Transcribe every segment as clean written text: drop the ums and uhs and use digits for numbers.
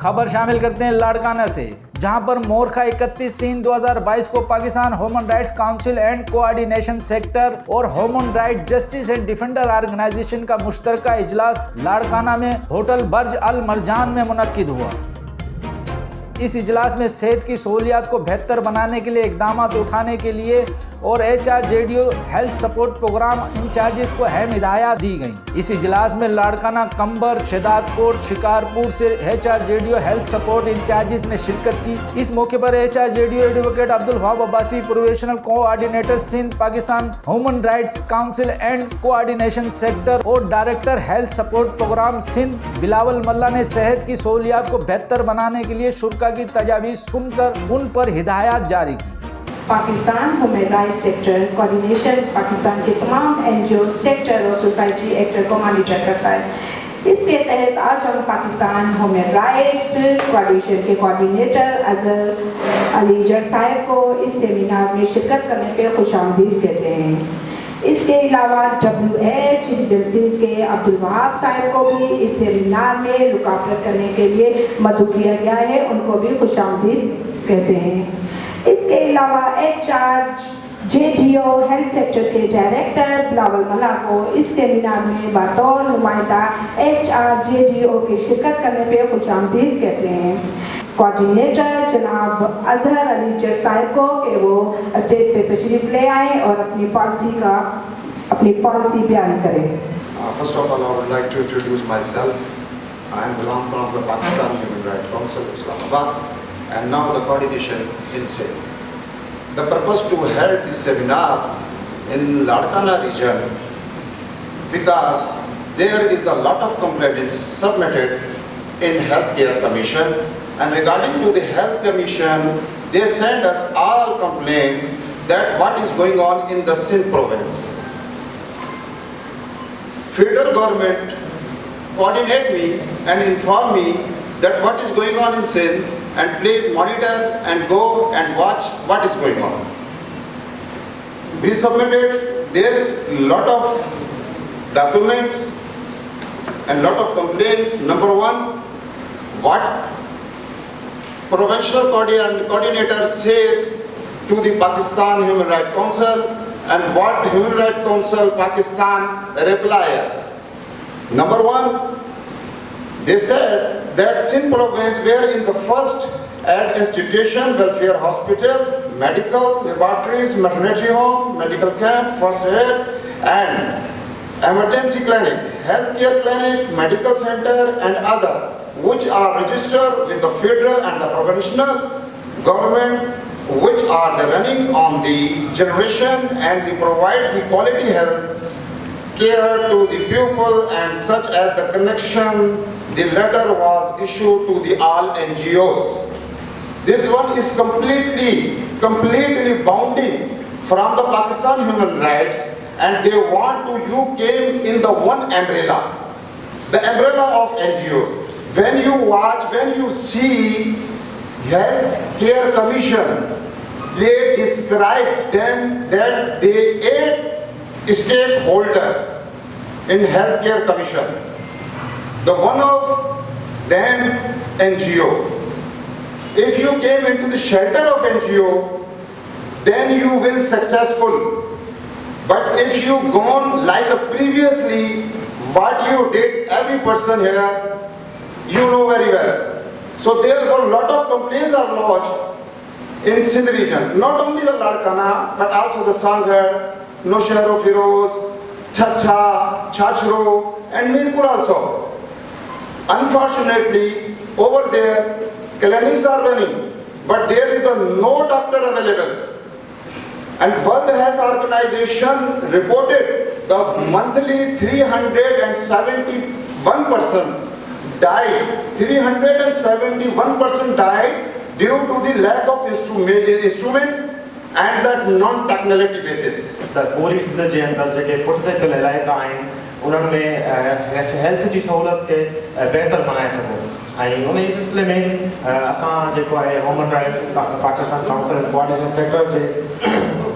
खबर शामिल करते हैं लाड़काना से, जहां पर मोरखा 31/3/2022 को Pakistan human rights council and coordination sector और human right justice and defender organisation का मुश्तरका इजलास लाड़काना में होटल बर्ज अल मरजान में मुनक्किद हुआ। इस इजलास में सेहत की सहूलियात को बेहतर बनाने के लिए इकदाम उठाने के लिए और HRJDO health support program incharges को अहम हिदायत दी गई। इस इजलास में लाड़काना, कंबर, शहदादकोट, शिकारपुर से HRJDO हेल्थ सपोर्ट इंचार्जेस ने शिरकत की। इस मौके पर HRJDO advocate Abdul Wahab Abbasi, professional coordinator Sindh Pakistan human rights council and coordination sector और director health support programme Sindh Bilawal Malla ने सेहत की सहूलियात को बेहतर बनाने के लिए शुरा की तजावीज़ सुनकर उन पर हिदायत जारी की। Pakistan human rights sector coordination Pakistan के तमाम NGO सेक्टर और सोसाइटी एक्टर को मॉनिटर करता है। इसके तहत आज हम पाकिस्तान ह्यूमन राइट्स कोऑर्डिनेशन के कोऑर्डिनेटर अजहर अली जर साहब को इस सेमिनार में शिरकत करने पे खुशामदीद कहते हैं। इसके अलावा WH रीजन सिंध के अब्दुल वहाब साहब को भी इस सेमिनार में रुकावट करने के लिए मदऊ किया गया है, उनको भी खुशामदीद कहते हैं। इसके अलावा HRJDO हेल्थ सेक्टर के डायरेक्टर बिलावल मल्ला को इस सेमिनार में बतौर नुमाइंदा HRJDO की शिरकत करने पे खुशामदीद कहते हैं। कोऑर्डिनेटर जनाब अजहर अली जर साहब को कि वो स्टेज पे तशरीफ ले आए और अपनी पॉलिसी बयान करें। First of all, I would like to introduce myself. I am belong from the Pakistan Human Rights Council, Islamabad, and now the coordination in Sindh. The purpose to hold this seminar in Ladakana region because there is a lot of complaints submitted in Healthcare Commission, and regarding to the Health Commission, they send us all complaints that what is going on in the Sindh province. Federal government coordinate me and inform me that what is going on in Sindh, and please monitor and go and watch what is going on. We submitted there lot of documents and lot of complaints. Number one, what provincial coordinator says to the Pakistan Human Rights Council and what Human Rights Council Pakistan replies. Number one, they said that Sindh province were in the first at institution, welfare hospital, medical laboratories, maternity home, medical camp, first aid and emergency clinic, healthcare clinic, medical center and other which are registered with the federal and the provincial government, which are the running on the generation and they provide the quality health care to the pupil and such as the connection. The letter was issued to the all NGOs. This one is completely bounding from the Pakistan human rights, and they want to you came in the one umbrella, the umbrella of NGOs. When you watch, when you see Health Care Commission, they describe them that they 8 stakeholders in Healthcare Commission. The one of them NGO. If you came into the shelter of NGO, then you will successful. But if you gone like previously, what you did, every person here, you know very well. So therefore, lot of complaints are lodged in Sindh region. Not only the Ladakana, but also the Sangar, Noshehro Firoz, Chacha, Chachro, and Mirpur also. Unfortunately, over there, clinics are running, but there is no doctor available. And World Health Organization reported the monthly 371 persons died. 371 persons died due to the lack of instruments and that non-technicality basis. पूरी सिंध जे अंदरि जेके पुठिते पियल इलाइक़ा आहिनि उन्हनि में health जी सहूलियत खे बहितर बणाए सघो ऐं उन सिलसिले में असां जेको आहे human rights Pakistan council coordination sector जे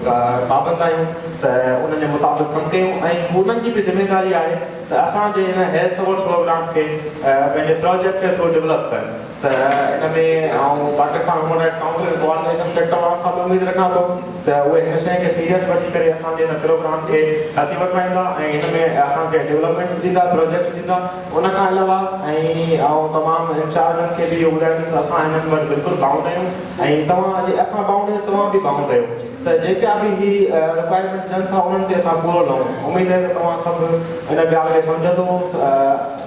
पाबंद आहियूं त उन्हनि जे मुताबिक़ कमु कयूं ऐं उन्हनि जी बि ज़िमेदारी आहे त असांजे हिन हेल्थ अवॉर्ड प्रोग्राम खे पंहिंजे प्रोजेक्ट खे थोरो डेवलप कनि त इन में ऐं Pakistan human rights council coordination sector वारनि सां बि उमेद रखां थो त उहे हिन शइ खे सीरियस वठी करे असांजे हिन प्रोग्राम खे हथी वठाईंदा ऐं हिन में असांखे डेवलपमेंट ॾींदा प्रोजेक्ट ॾींदा। उन खां अलावा ऐं तमामु इंचार्जनि खे बि इहो ॿुधाईंदुमि त असां हिननि वटि बिल्कुलु बाउंड आहियूं ऐं असां बाउंड आहियूं तव्हां बि बाउंड आहियो त जेका बि ही रिक्वायरमेंट्स ॾियनि था उन्हनि ते असां पूरो लहूं। उमेद आहे त तव्हां सभु हिन ॻाल्हि खे सम्झंदो।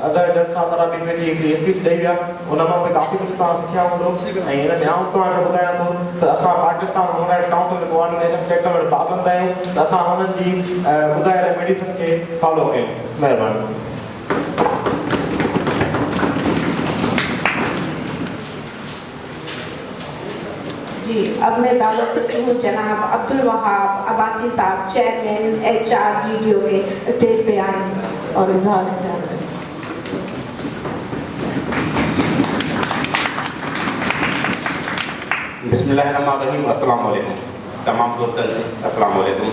अदर जज साहब वारा बि पंहिंजी हिकिड़ी स्पीच ॾेई विया उन मां बि काफ़ी कुझु तव्हां सिखिया हूंदो ऐं हिन ध्यानु तव्हांखे ॿुधायां थो त असां Pakistan human rights council coordination sector वटि पाबंद आहियूं त असां हुननि जी ॿुधायल मेडिसिन खे फॉलो कयूं। महिरबानी। जी, अब मैं दावत देती हूँ जनाब अब्दुल वहाब अब्बासी साहब चेयरमैन HRGDO के स्टेज पे आए और इजहार बिस्मिल्लाहिर्रहमानिर्रहीम। अस्सलाम वालेकुम तमाम दोस्तों, अस्सलाम वालेकुम।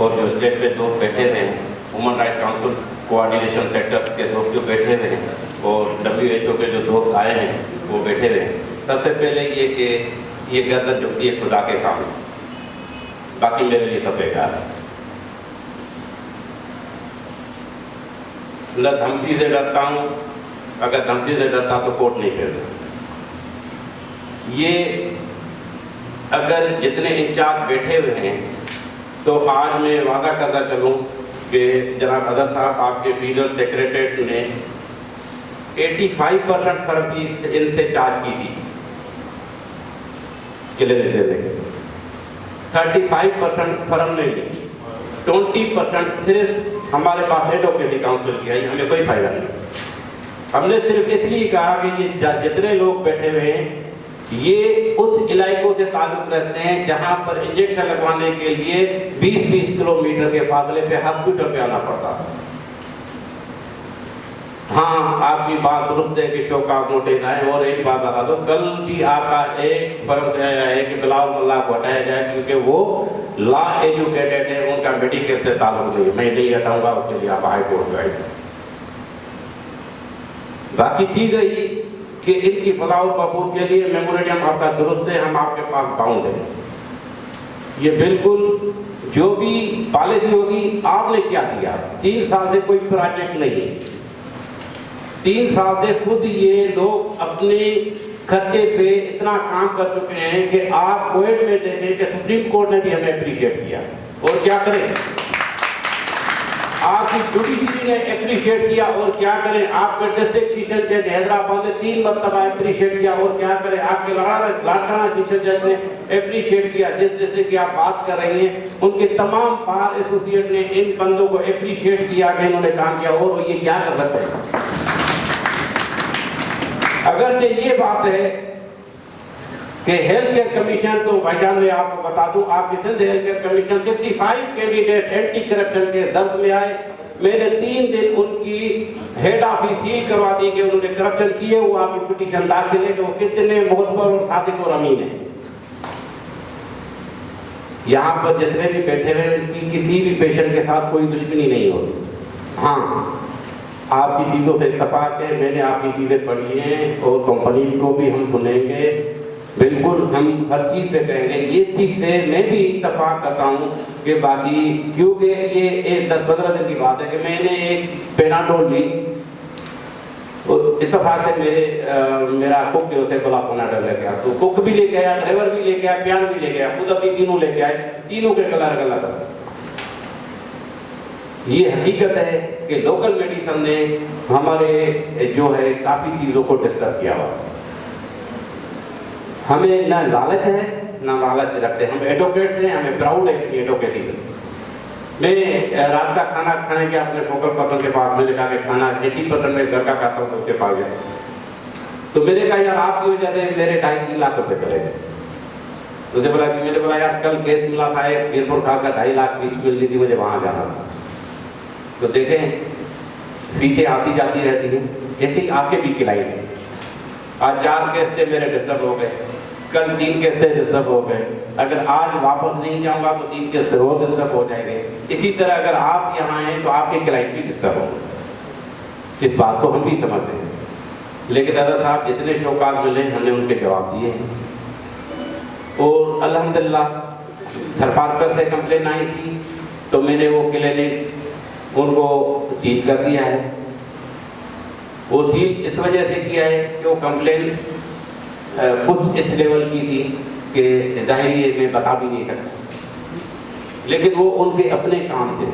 और जो स्टेज पे दोस्त बैठे हुए हैं, human rights council coordination sector के दोस्त जो बैठे हुए हैं और WHO के जो दोस्त आए हैं वो बैठे हुए हैं, सबसे पहले ये कि ये गर्दन झुकती है खुदा के सामने, बाकी मेरे लिए सब बेकार है। न धमकी से डरता हूँ, अगर धमकी से डरता तो कोर्ट नहीं करता। ये अगर जितने इंचार्ज बैठे हुए हैं तो आज मैं वादा करता चलूँ कि जनाब अदर साहब आपके फीडर सेक्रेटरीट ने 85% फर्म इनसे चार्ज की थी किले देते थे, 35% फर्म ने ली, 20% सिर्फ हमारे पास एडवोकेसी काउंसिल की आई, हमें कोई फायदा नहीं। हमने सिर्फ इसलिए कहा कि ये जितने लोग बैठे हुए हैं ये उस इलाकों से ताल्लुक़ रखते हैं जहाँ पर इंजेक्शन लगवाने के लिए 20-20 किलोमीटर के फासले पे हॉस्पिटल पे आना पड़ता है। हाँ, आपकी बात दुरुस्त है कि शौक आप नोटिस आए। और एक बात बता दो, कल भी आपका एक फर्म से आया है कि बिलाल मल्ला को हटाया जाए क्योंकि वो लॉ एजुकेटेड है, उनका मेडिकल से ताल्लुक़ नहीं है। मैं नहीं हटाऊंगा, उसके लिए आप हाई कोर्ट गए। बाकी चीज़ रही कि इनकी फलाह और बहबूद के लिए मेमोरेंडम आपका दुरुस्त है, हम आपके पास बाउंड हैं। ये बिल्कुल जो भी पॉलिसी होगी आपने क्या दिया, 3 साल से कोई प्रोजेक्ट नहीं है। 3 साल से खुद ये लोग अपने खर्चे पे इतना काम कर चुके हैं कि आप कोर्ट में देखें कि सुप्रीम कोर्ट ने भी हमें अप्रिशिएट किया। और क्या करें, आपकी जुडिशरी ने अप्रिशिएट किया। और क्या करें, आपके डिस्ट्रिक्ट सेशन जज हैदराबाद ने 3 मरतबा अप्रिशिएट किया। और क्या करें, आपके लाड़काना सेशन जज ने अप्रिशिएट किया। जिस डिस्ट्रिक्ट की आप बात कर रही हैं उनके तमाम बार एसोसिएट ने इन बंदों को अप्रिशिएट किया कि इन्होंने काम किया। और ये क्या कर सकते हैं, अगर ये बात है कि हेल्थ केयर कमीशन, तो भाईजान मैं आपको बता दूं, आपकी Sindh health care commission 65 candidate anti corruption के दर्द में आए। मैंने 3 दिन उनकी हेड ऑफिस सील करवा दी कि उन्होंने करप्शन किए। वो आपकी पिटीशन दाखिल है कि वो कितने मोहब्बर और सादिक और अमीन है। यहाँ पर जितने भी बैठे हुए उनकी किसी भी पेशेंट के साथ कोई दुश्मनी नहीं होती। हाँ, आपकी चीज़ों से इत्तफाक है, मैंने आपकी चीज़ें पढ़ी हैं और कंपनीज को भी हम सुनेंगे, बिल्कुल हम हर चीज़ पे कहेंगे। ये चीज़ से मैं भी इत्तफाक करता हूँ कि बाकी, क्योंकि ये 10-15 दिन की बात है कि मैंने एक पेनाडोल ली और इत्तफाक से मेरा कुक जो से बड़ा पेनाडोल लेके आया, तो कुक भी लेके आया, ड्राइवर भी लेके आया, पियान भी लेके आया, खुद अपनी तीनों लेके आए, तीनों के कलर अलग। ये हकीकत है कि लोकल मेडिसिन ने हमारे जो है काफ़ी चीज़ों को डिस्टर्ब किया हुआ। हमें ना लालच है ना लालच रखते, हम एडवोकेट हैं, हमें प्राउड है कि एडवोकेसी में। मैं रात का खाना खाने के अपने फोकल पर्सन के पास, मैंने कहा कि खाना 80% में घर का खाता हूँ, उसके पास गया तो मैंने कहा यार आपकी वजह से मेरे 2.5-3 लाख रुपये चले गए। तो मैंने बोला यार कल केस मिला था एक वीरपुर खाल का 2.5 लाख फीस मिल रही थी, मुझे वहाँ जाना था। तो देखें फीसें आती जाती रहती हैं, ऐसे ही आपके भी किलाई है। आज 4 केस थे मेरे डिस्टर्ब हो गए, کل 3 قسطیں ڈسٹرب ہو گئے، اگر آج واپس نہیں جاؤں گا تو 3 قسطیں اور ڈسٹرب ہو جائیں گے. اسی طرح اگر آپ یہاں ہیں تو آپ کے کلائنٹ بھی ڈسٹرب ہوں گے. اس بات کو ہم بھی سمجھتے ہیں، لیکن حضرت صاحب جتنے شوقات ملے ہم نے ان کے جواب دیے ہیں. اور الحمدللہ سرپارکر سے کمپلین آئی تھی تو میں نے وہ کلینکس ان کو سیل کر دیا ہے. وہ سیل اس وجہ سے کیا ہے کہ وہ کمپلین کچھ اس لیول کی تھی کہ ظاہری میں بتا بھی نہیں سکتا، لیکن وہ ان کے اپنے کام تھے،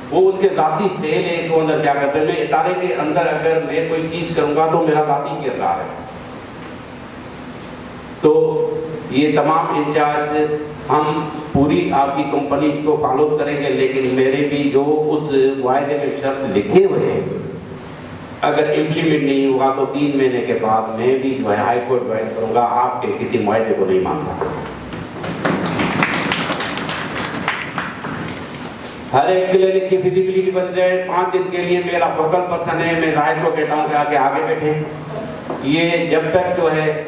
وہ ان کے ذاتی فعل ہیں کہ اندر کیا کرتے ہیں. میں ادارے کے اندر اگر میں کوئی چیز کروں گا تو میرا ذاتی کردار ہے. تو یہ تمام انچارج ہم پوری آپ کی کمپنیز کو فالو کریں گے، لیکن میرے بھی جو اس معاہدے میں شرط لکھے ہوئے ہیں اگر امپلیمنٹ نہیں ہوگا تو 3 مہینے کے بعد میں بھی جو ہے ہائی کورٹ جوائن کروں گا. آپ کے کسی معاہدے کو نہیں مانتا. ہر ایک کلینک کی فزیبلٹی بن جائے. 5 دن کے لیے میرا فوکل پرسن ہے، میں زاہد کو کہتا ہوں کہ آگے بیٹھیں. یہ جب تک جو ہے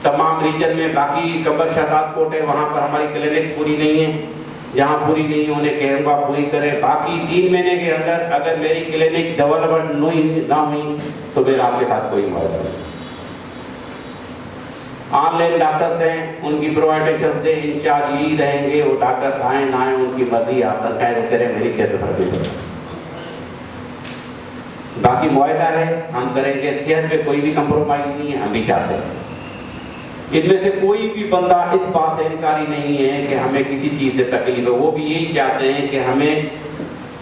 تمام ریجن میں باقی قبر شہداد کوٹ ہے وہاں پر ہماری کلینک پوری نہیں ہے، جہاں پوری نہیں ہے انہیں کہوں گا پوری کریں. باقی 3 مہینے کے اندر اگر میری کلینک ڈیولپمنٹ نہ ہوئی تو میرا آپ کے ساتھ کوئی معاہدہ نہیں. آن لائن ڈاکٹرس ہیں، ان کی پرووائڈیشن دیں، انچارج یہی رہیں گے. وہ ڈاکٹرس آئیں نہ آئیں ان کی مرضی، آپ تنخواہ کریں، میری صحت پر بھی کریں. باقی معاہدہ ہے ہم کریں گے. صحت پہ کوئی بھی کمپرومائز نہیں ہے، ہم بھی چاہتے ہیں. ان میں سے کوئی بھی بندہ اس بات سے انکاری نہیں ہے کہ ہمیں کسی چیز سے تکلیف ہو. وہ بھی یہی چاہتے ہیں کہ ہمیں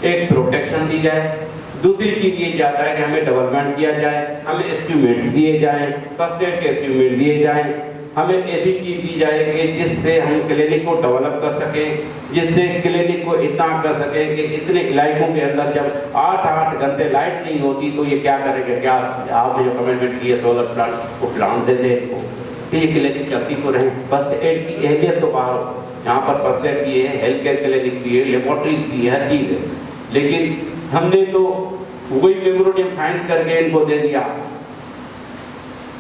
ایک پروٹیکشن دی جائے. دوسری چیز یہ چاہتا ہے کہ ہمیں ڈیولپمنٹ کیا جائے، ہمیں اسٹیمیٹس دیے جائیں، فرسٹ ایڈ کے اسٹیمیٹ دیے جائیں. ہمیں ایسی چیز دی جائے کہ جس سے ہم کلینک کو ڈیولپ کر سکیں، جس سے کلینک کو اتنا کر سکیں کہ اتنے علاقوں کے اندر جب 8 گھنٹے لائٹ نہیں ہوتی تو یہ کیا کریں گے. کیا آپ نے جو کمٹمنٹ کی ہے سولر پلانٹ، وہ پلانٹ دے دیں کہ یہ کلینک چلتی کو رہیں. فرسٹ ایڈ کی اہلیت تو باہر ہو، یہاں پر فرسٹ ایڈ کی ہے، ہیلتھ کیئر کلینک کی ہے، لیبورٹریز کی ہے، ہر چیز ہے. لیکن ہم نے تو وہی میمورینڈم سائن کر کے ان کو دے دیا.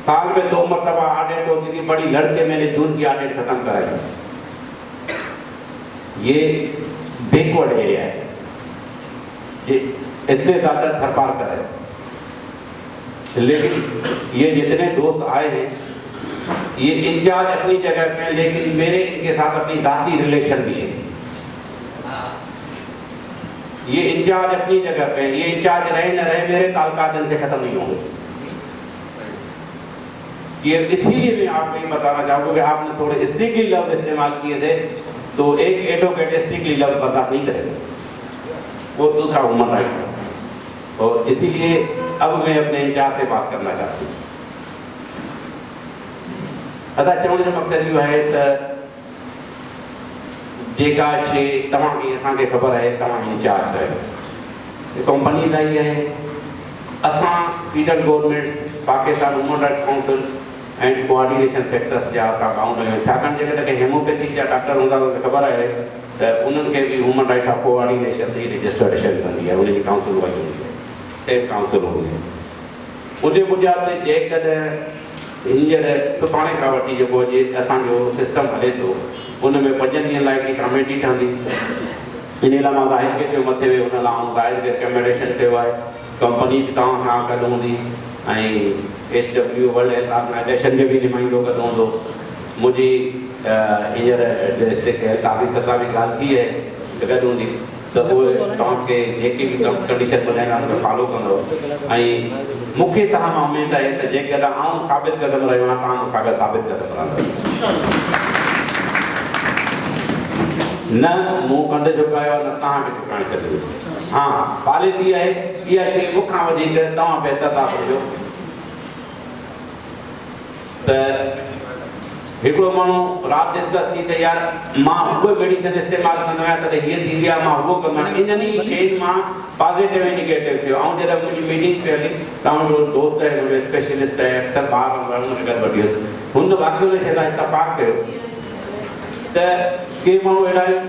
سال میں 2 مرتبہ آڈٹ ہوتی تھی، بڑی لڑ کے میں نے جون کی آڈٹ ختم کرائی. یہ بیکورڈ ایریا ہے، اس سے زیادہ سرپارکر ہے. لیکن یہ جتنے دوست آئے ہیں یہ انچارج اپنی جگہ پہ ہیں، لیکن میرے ان کے ساتھ اپنی ذاتی ریلیشن بھی ہے. یہ انچارج اپنی جگہ پہ ہیں، یہ انچارج رہے نہ رہے میرے تعلقات ان سے ختم نہیں ہوں گے. یہ اسی لیے میں آپ کو یہ بتانا چاہوں گا کہ آپ نے تھوڑے اسٹرکٹلی لفظ استعمال کیے تھے تو ایک ایڈوکیٹ اسٹرکٹلی لفظ برداشت نہیں کرے گا، وہ دوسرا ہیومن رائٹ ہے. اور اسی لیے اب میں اپنے انچارج سے بات کرنا چاہتا ہوں. ادا چونے جو مقصد یہ ہے जेका शइ तव्हांखे असांखे ख़बर आहे तव्हां इंचार्ज आहियो. कंपनी लाइ आहे असां feeder government Pakistan human rights council and coordination sectors जा असां काउंट आहियूं. छाकाणि जेकॾहिं हेमोपैथिक जा डॉक्टर हूंदा त ख़बर आहे त उन्हनि खे बि ह्यूमन राइट ऑफ कोऑर्डिनेशन जी रजिस्ट्रेशन कंदी आहे, उनजी काउंसिल वाई हूंदी आहे, स्टेट काउंसिल हूंदी आहे. उन बुनियाद ते जेकॾहिं हींअर सुभाणे खां वठी जेको असांजो सिस्टम हले थो उन में 5 ॾींहंनि लाइ हिकिड़ी कमेटी ठहंदी. इन लाइ मां ज़ाहिर खे जो मथे वियो हुन लाइ ज़ाहिर खे रिकमेंडेशन कयो आहे. कंपनी बि तव्हां खां गॾु हूंदी ऐं SW वर्ल्ड हेल्थ ऑर्गेनाइजेशन में बि नुमाइंदो गॾु हूंदो. मुंहिंजी हींअर डिस्ट्रिक्ट हेल्थ ऑफिसर सां बि ॻाल्हि थी आहे गॾु हूंदी त उहे तव्हांखे जेके बि टर्म्स कंडीशन ॿुधाईंदा उनखे फॉलो कंदो. ऐं मूंखे तव्हां मां उमेद आहे त जेकॾहिं आउं साबित क़दम रहियो आहियां तव्हां मूंसां गॾु साबित क़दम रहंदो. न मूं कंध झुकायो न तव्हांखे झुकाइण छॾियो. हा पॉलिसी आहे इहा शइ मूंखां वधीक तव्हां बहितर था सम्झो. त हिकिड़ो माण्हू राति डिस्कस थी त यार मां उहे मेडिसिन इस्तेमालु कंदो आहियां त हीअ थींदी आहे, मां उहो कंदो आहियां. इन्हनि शयुनि मां पॉज़िटिव ऐं नेगेटिव थियो. ऐं जॾहिं मुंहिंजी मीटिंग पे हली तव्हांजो दोस्त आहे मुंहिंजो स्पेशलिस्ट आहे अक्सर ॿार हुनखे गॾु वठी वियो. हुन वाक़ई हुन शइ लाइ इतफ़ाक़ कयो त के माण्हू अहिड़ा आहिनि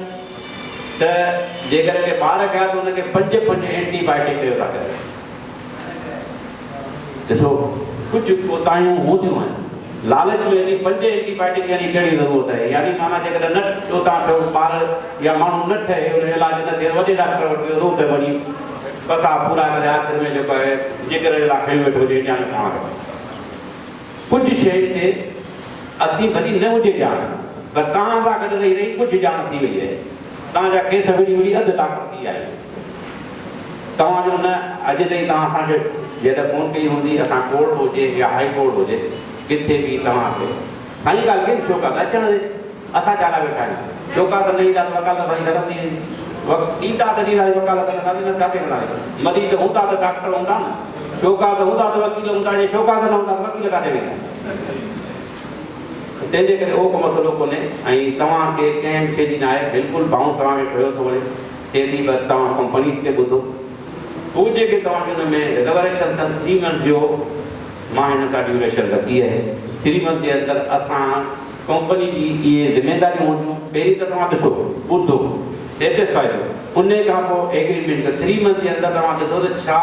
त जेकॾहिं के ॿार कया त हुनखे 5 एंटीबायोटिक ॾियो था कयो. ॾिसो कुझु कोताहियूं हूंदियूं आहिनि लालच में थी 5 एंटीबायोटिक यानी कहिड़ी ज़रूरत आहे, यानी माना जेकॾहिं न थियो तव्हां थियो ॿार या माण्हू न ठहे उन जो इलाज न थिए वॾे डॉक्टर वटि वियो त वञी पथा पूरा करे आख़िर में जेको आहे जिगर जे लाइ खयो वेठो हुजे ॼाण तव्हांखे कुझु शइ ते असीं वरी न हुजे ॼाण, पर तव्हां सां गॾु रही रही कुझु ॼाण थी वई आहे, तव्हांजा केस विड़ी विड़ी अधु डॉक्टर थी विया आहिनि। तव्हांजो न अॼु ताईं तव्हां असांखे जॾहिं फ़ोन कई हूंदी असां कोर्ट हुजे या हाई कोर्ट हुजे किथे बि तव्हांखे साईं ॻाल्हि कई शौक़ात अचण ॾे, असां चाला वेठा आहियूं, शौक़ात न ईंदा त वकालत असांजी ख़तमु थी वेंदी, ईंदा त ॾींदा वकालत न कंदी न किथे कंदासीं, मरीज़ हूंदा त डॉक्टर हूंदा न, शौक़ात हूंदा त वकील हूंदा, जे शौक़ात न हूंदा त वकील काॾे वेंदा, तंहिंजे करे उहो को मसइलो कोन्हे। ऐं तव्हांखे कंहिं शइ जी न आहे, बिल्कुलु भाऊ तव्हांखे कयो थो वञे, चए थी बसि तव्हां कंपनीज़ खे ॿुधो, उहो जेके तव्हांखे हुन में रिज़र्वेशन अथनि 3 मंथ जो, मां हिन सां ड्यूरेशन रखी आहे, 3 मंथ जे अंदरि असां कंपनी जी इहे ज़िमेदारियूं हूंदियूं, पहिरीं त तव्हां ॾिसो ॿुधो सेटिस्फाई थियो, उन खां पोइ एग्रीमेंट कयो, 3 मंथ जे अंदरि तव्हां ॾिसो त छा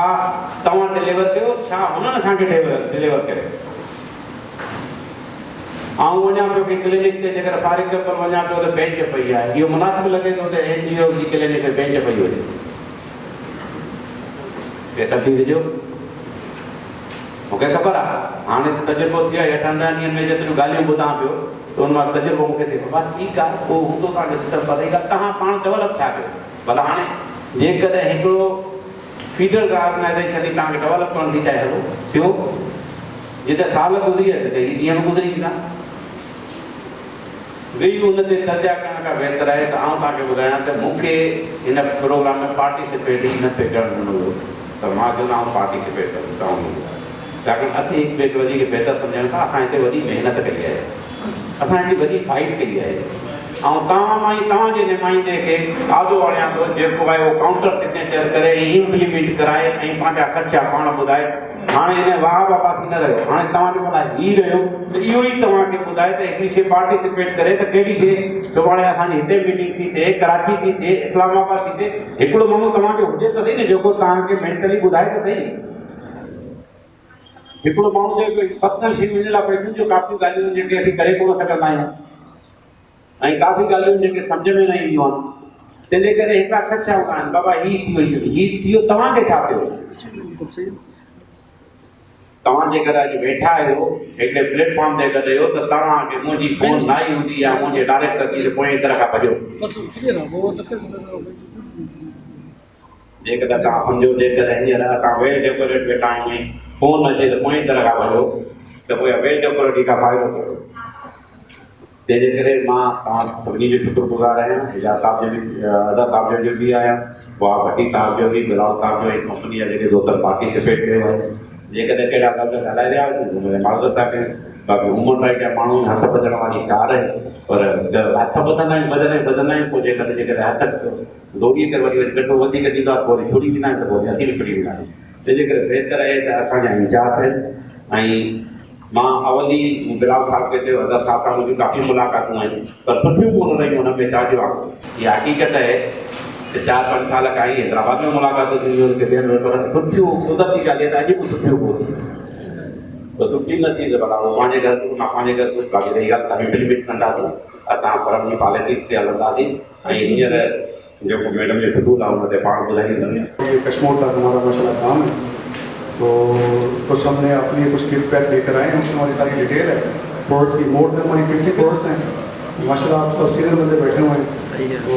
तव्हां डिलीवर कयो, छा हुननि असांखे डिलीवर कयो। ऐं वञा पियो कि क्लिनिक ते जेकर फॉर एग्जाम्पल वञा पियो त बेंच पई आहे, इहो मुनासिबु लॻे थो त NGO जी क्लिनिक ते बेंच पई हुजे, पैसा बि विझो, मूंखे ख़बर आहे हाणे तजुर्बो थी आहे 8-10 ॾींहंनि में जेतिरियूं ॻाल्हियूं ॿुधां पियो त उन मां तजुर्बो मूंखे थिए पियो, बसि ठीकु आहे उहो हूंदो तव्हांखे सिस्टम, पर इहा तव्हां पाण डेवलप थिया कयो। भला हाणे जेकॾहिं हिकिड़ो फीडर ऑर्गेनाइज़ेशन ई तव्हांखे डेवलप करण थी चाहे हलो थियो, जिते साल गुज़री आहे त हीअ ॾींहं बि गुज़री वेंदा, वेही उन ते चर्चा करण खां बहितर आहे त आउं तव्हांखे ॿुधायां त मूंखे हिन प्रोग्राम में पार्टिसिपेट ई न थिए करणु ॾिनो हुयो, त मां चवंदो आउं पार्टिसिपेट करणु चाहींदुमि, छाकाणि असीं हिक ॿिए खे वधीक बहितर सम्झनि था, असां हिते वॾी महिनत कई आहे, असां हिते वॾी फाइट कई आहे, ऐं तव्हां मां ई तव्हांजे नुमाइंदे खे आदो आणियां थो जेको आहे उहो काउंटर सिग्नेचर करे इम्प्लीमेंट कराए ऐं पंहिंजा ख़र्चा पाण ॿुधाए। हाणे हिन वाह वापासी न रहियो, हाणे तव्हांजो भला ही रहियो त इहो ई तव्हांखे ॿुधाए त हिकिड़ी शइ पार्टिसिपेट करे त कहिड़ी शइ सुभाणे असांजी हिते मीटिंग थी थिए, कराची थी थिए, इस्लामाबाद थी थिए, हिकिड़ो माण्हू तव्हांखे हुजे त सही न जेको तव्हांखे मेंटली ॿुधाए त सही, हिकिड़ो माण्हू जेको पर्सनल शयूं हिन लाइ पैसनि जो काफ़ी ॻाल्हियूं जेके असीं करे कोन सघंदा आहियूं ऐं काफ़ी ॻाल्हियूं जेके सम्झ में न ईंदियूं आहिनि, तंहिंजे करे हिकिड़ा ख़र्चा हूंदा आहिनि, बाबा ही थी वई, ही थी वियो, तव्हांखे छा थियो, तव्हां जेकर अॼु वेठा आहियो हिकिड़े प्लेटफॉर्म ते गॾु आहियो त तव्हांखे मुंहिंजी फोन न आई हूंदी या मुंहिंजे डायरेक्टर थी त पोइ तरह खां भॼो, जेकॾहिं तव्हां सम्झो जेकॾहिं हींअर असां वेल डेकोरेट वेठा आहियूं फोन अचे त पोइ तरह खां भॼो त पोइ वेल डेकोरेट खां फ़ाइदो कयो। तंहिंजे करे मां तव्हां सभिनी जो शुक्रगुज़ार आहियां, एजाज़ साहब जो बि, अदा साहब जो बि आहियां, वाह भट्टी साहब जो बि, बिलाल साहब जो, कंपनी जा जेके दोस्त पार्टिसिपेट कयो आहे, जेकॾहिं कहिड़ा लफ़्ज़ ॻाल्हाए रहिया हुजनि माज़रत था कयूं, बाक़ी ह्यूमन राइट जा माण्हू हथ ॿधण वारी कार आहे, पर हथ ॿधंदा आहियूं पोइ जेकॾहिं हथ दौड़ी करे वरी गॾो वधीक ॾींदो आहे पोइ वरी छुड़ी वेंदा आहियूं त पोइ असीं बि छुड़ी वेंदा आहियूं, तंहिंजे करे बहितर आहे त असांजा इंचार्ज आहिनि। ऐं मां अवली बिलाल साहब खे चयो, अदा साहब सां मुंहिंजूं काफ़ी मुलाक़ातूं आहिनि पर सुठियूं कोन रहियूं, हुन में छाजो आहे इहा हक़ीक़त आहे त 4-5 साल खां ई हैदराबाद में मुलाक़ातूं थी वियूं पर सुठियूं कुदरती ॻाल्हि आहे त अॼु बि सुठियूं कोन त सुठी न थी त भला पंहिंजे घर मां पंहिंजे घर कुझु बाक़ी रही ॻाल्हि तव्हां इम्प्लीमेंट कंदासीं, असां फर्म जी पॉलिसीज़ ते हलंदासीं ऐं हींअर जेको मैडम जो शेड्यूल आहे उन ते पाण ॿुधाईंदा। कश्मीर तक हमारा माशाल्लाह काम है, तो कुछ हमने अपनी कुछ किट पैक लेकर आए हैं, उसमें हमारी सारी डिटेल है, प्रोडक्ट्स की मोर देन हमारी 50 प्रोडक्ट्स हैं, माशाल्लाह आप सब सीनियर बंदे बैठे हुए हैं, तो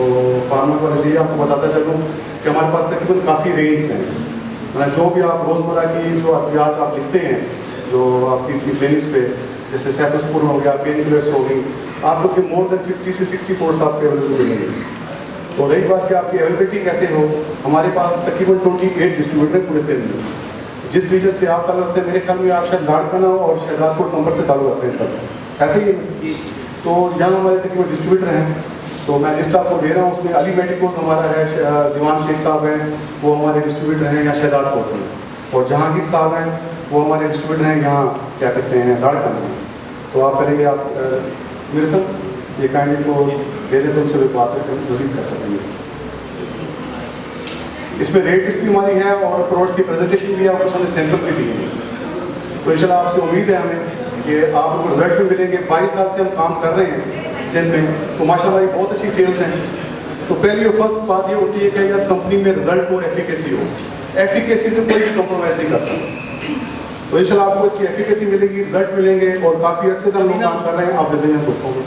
फार्मा पॉलिसी आपको बताता चलूँ कि हमारे पास तकरीबन काफ़ी रेंज हैं, मतलब जो भी आप रोज़मर्रा की जो अद्वियात आप लिखते हैं जो आपकी क्लिनिक्स पे, जैसे सेफोस्पोरिन हो गया, पेन किलर्स हो गई, आप लोग के मोर देन 50 से 60 कोर्स आपके अवेलेबल मिलेंगे। तो रही बात कि आपकी अवेलेबिलिटी कैसे हो, हमारे पास तकरीबन 28 डिस्ट्रीब्यूटर पूरे सेल में, जिस रीजन से आप ताल्लुक़ रखते हैं, मेरे ख्याल में आप शायद लाड़काना और शहजादपुर नंबर से ताल्लुक़ रखते हैं सब, ऐसे ही। तो यहाँ हमारे तकरीबन डिस्ट्रीब्यूटर हैं, तो मैं लिस्ट आपको दे रहा हूँ, उसमें अली मेडिकोस हमारा है, दीवान शेख साहब हैं वो हमारे डिस्ट्रीब्यूटर हैं यहाँ शहजादपुर में, और जहांगीर साहब हैं वो हमारे डिस्ट्रीब्यूटर हैं यहाँ क्या कहते हैं लाड़काना में। तो आप करेंगे आप मेरे साथ ये काइंडली को भेजे तो उनसे भी बात मजीद कर सकेंगे। इसमें रेट लिस्ट भी हमारी है और प्रोडक्ट्स की प्रेजेंटेशन भी है और कुछ हमने सैंपल भी दिए हैं, तो इंशाल्लाह आपसे उम्मीद है हमें کہ آپ کو رزلٹ بھی ملیں گے. 22 سال سے ہم کام کر رہے ہیں سندھ میں, تو ماشاء اللہ یہ بہت اچھی سیلز ہیں. تو پہلی اور فرسٹ بات یہ ہوتی ہے کہ اگر کمپنی میں رزلٹ ہو, ایفیکیسی ہو, ایفیکیسی سے کوئی بھی کمپرومائز نہیں کرتا. تو انشاءاللہ آپ کو اس کی ایفیکیسی ملے گی, رزلٹ ملیں گے, اور کافی عرصے سے ہم لوگ کام کر رہے ہیں. آپ دے دیں گے دوستوں کو.